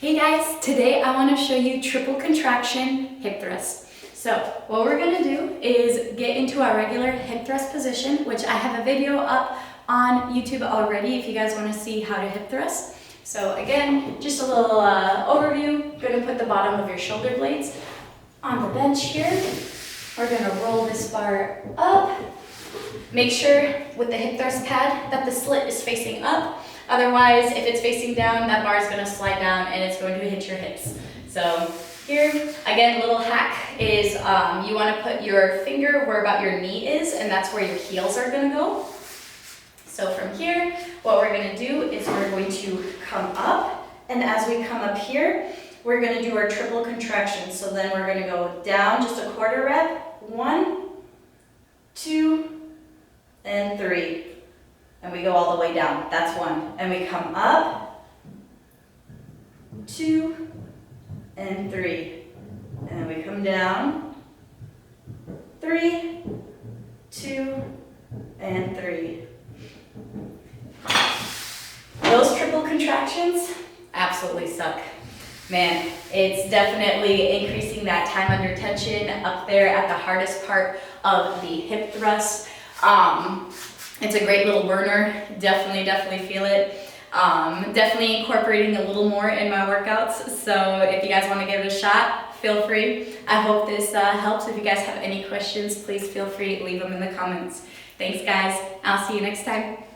Hey guys, today I want to show you triple contraction hip thrust. So what we're going to do is get into our regular hip thrust position, which I have a video up on YouTube already if you guys want to see how to hip thrust. So again, just a little overview. Going to put the bottom of your shoulder blades on the bench here. We're going to roll this bar up. Make sure with the hip thrust pad that the slit is facing up. Otherwise, if it's facing down, that bar is going to slide down and it's going to hit your hips. So here, again, little hack is you want to put your finger where about your knee is, and that's where your heels are going to go. So from here, what we're going to do is we're going to come up, and as we come up here, we're going to do our triple contraction. So then we're going to go down just a quarter rep, 1, 2, and 3. And we go all the way down. That's 1. And we come up, 2, and 3. And then we come down, 3, 2, and 3. Those triple contractions absolutely suck. Man, it's definitely increasing that time under tension up there at the hardest part of the hip thrust. It's a great little burner. Definitely feel it. Definitely incorporating a little more in my workouts. So if you guys want to give it a shot, feel free. I hope this helps. If you guys have any questions, please feel free to leave them in the comments. Thanks guys. I'll see you next time.